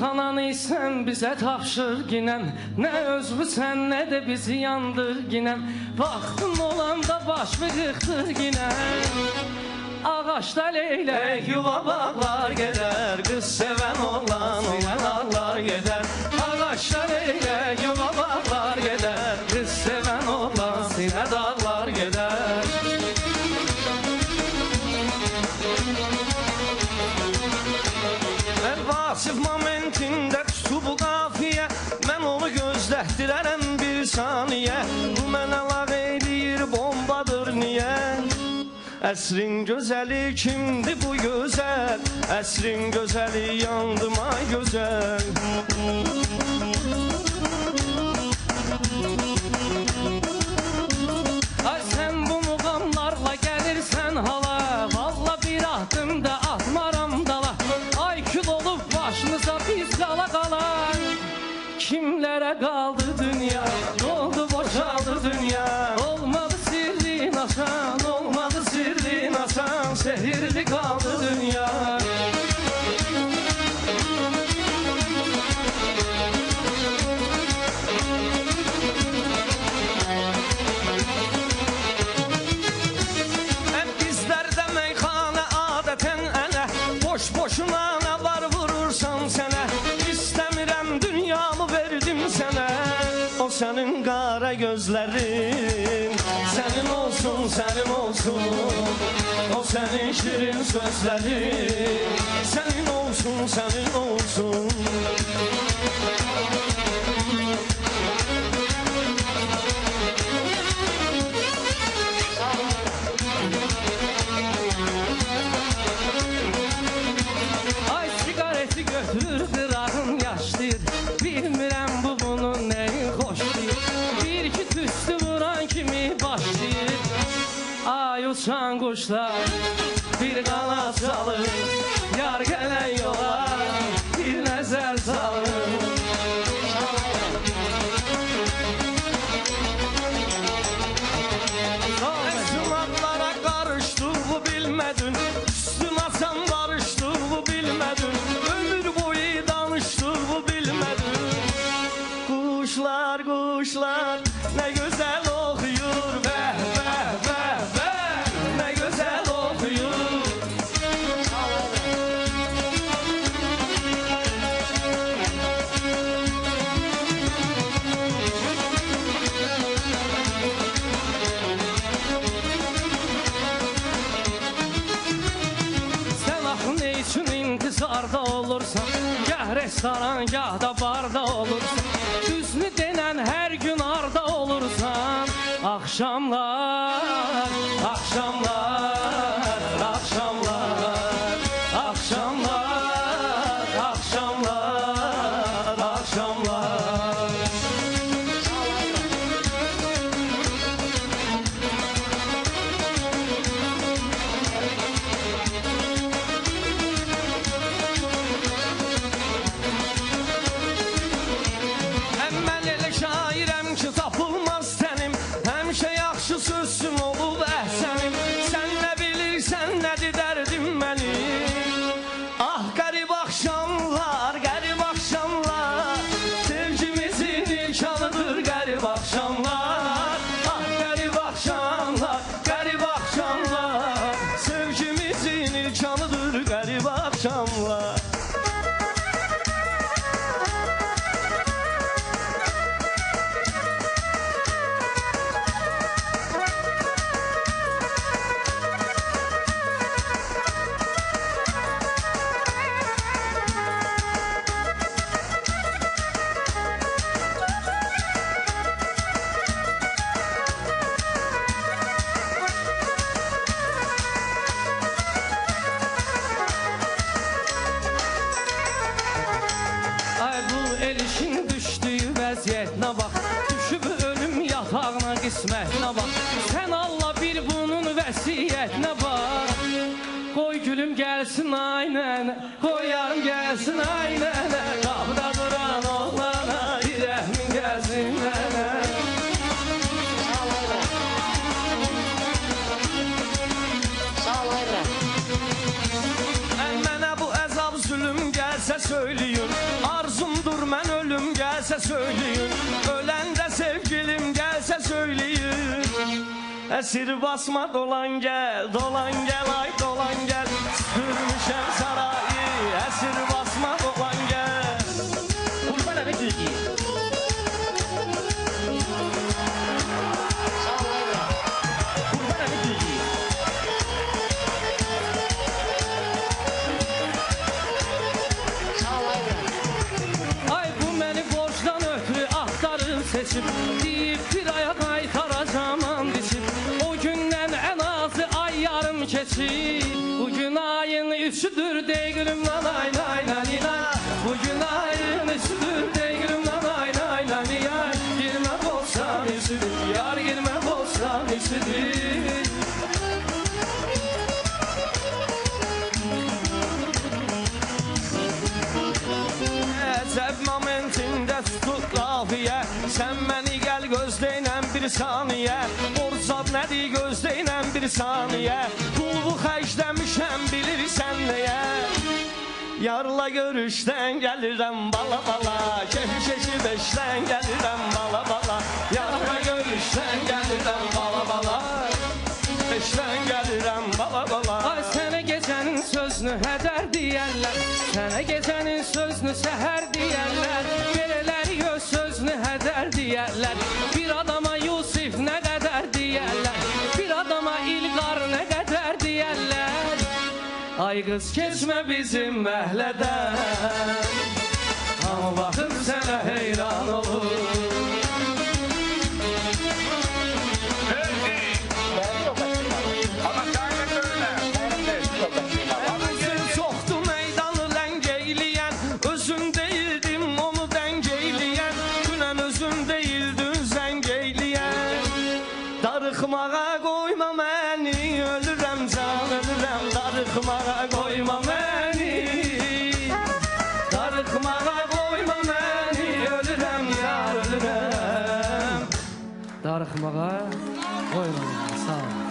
xananı sən bizə tapşır ginən, nə özlü sən, nə də bizi yandır ginən. Vaxtın olanda baş yıxdır ginən. Ağaçda leylək yuva bağlar gedər, qız sevən oğlan ağlar gedər. Ağaçda leylək yuva bağlar gedər, qız sevən oğlan sinə dağlar gedər. Vasif momentində tutub bu qafiyə, mən onu gözlətdirərəm bir saniyə. Bu mənə lağ edir, bombadır niyə? Əsrin gözəli kimdir bu gözəl? Əsrin gözəli yandım ay gözəl. Ay sən bu muğamlarla gəlirsən hala, valla bir ahdımda atmaram dala. Ay kül olub başınıza biz qala qala. Kimlərə qaldı dünya, doldu boşaldı dünya. Olmadı sirrin aşan, olmadı sirrin aşan, sehirli qaldı dünya. Bizlərdə meyxanə adətən ənə, boş-boşuna nə var vurursan sənə. İstəmirəm dünyamı verdim sənə. O sənin qara gözlərin, sənin olsun, sənin olsun. O sənin şirin sözlərin, sənin olsun, sənin olsun. Ay sigareti götürür qırağın yaşlayır, bilmirəm bu bunun nəyi xoşlayır. Bir iki tüstü vuran kimi başlayır. Ay uçan quşlar bir qanat çalır, yar gələn yola bir nəzər salır. Əzmanlara qarışdığımı bilmədin, üstüm asan barışdığımı bilmədin, ömür boyu danışdığımı bilmədin. Quşlar, quşlar nə gözəl oxuyur, bəh, bəh, bəh, bəh, nə gözəl oxuyur. Sən axı nə üçün intizarda olursan, gah restoran, gah da barda olursan. Düzünü denən hər gün arda olursan. Axşamlar, axşamlar, axşamlar, axşamlar, axşamlar, axşamlar. Mən elə şairəm ki tapılmaz tənim, həmişə yaxşı sözsün olub əhsənim. Sən nə bilirsən nədir dərdim mənim? Ah qərib axşamlar, qərib axşamlar, sevgimizin ilk anıdır qərib axşamlar. Ah qərib axşamlar, qərib axşamlar, sevgimizin ilk anıdır qərib axşamlar. Elişin düşdüyü vəziyyətinə bax, düşüb ölüm yatağına qismətinə bax. Sən Allah bir bunun vəsiyyətinə bax. Qoy gülüm gəlsin ay nənə, qoy yarım gəlsin ay nənə. Qapıda duran oğlana bir rəhmin gəlsin nənə. Mənə bu əzab zülüm gəlsə söyləyin. söyleyin. Ölende sevgilim gelse söyleyin. Esir basma dolan gel, dolan gel, ay dolan gel. Süpürmüşem sarayı, esir basma dolan gel. Kurban abi Türkiye. Kurban abi Türkiye. Ay bu məni borcdan ötürü axtarıb seçib deyib bir aya qaytaracam and içib. O gündən ən azı ay yarım keçib. Bugün ayın üçüdür deygilim lan ay lay lay lay. Bugün ayın üçüdür deygilim lan ay lay lay lay. Girmə bolsan üçüdür, yar girmə bolsan üçüdür. Əcəb momentində tutub qafiyə. Sən məni gəl gözləyinən bir saniyə. Borcab nədir gözləyinən bir saniyə. Pulu xərcləmişəm bilirsən nəyə. Yarla görüşdən gəlirəm bala bala. Keşi beşdən gəlirəm bala bala. Yarla görüşdən gəlirəm bala bala. Beşdən gəlirəm bala bala. Ay sənə gecənin sözünü hədər deyərlər. Sənə gecənin sözünü səhər deyərlər. Belələri göz sözünü hədər deyərlər. Bir adama Yusif nə qədər deyərlər. Bir adama İlqar nə qədər deyərlər. Ay qız keçmə bizim məhlədən. Amma baxıb sənə heyran olur. Çoxdu meydanı ləng eyləyən. Özün deyildim onu dəng eyləyən. Dünən özün deyildin zəng eyləyən. Darıxmağa qoyma məni, ölürəm can ölürəm. Darıxmağa qoyma məni. Darıxmağa qoyma məni, ölürəm yar ölürəm. Darıxmağa qoyma, sağ ol.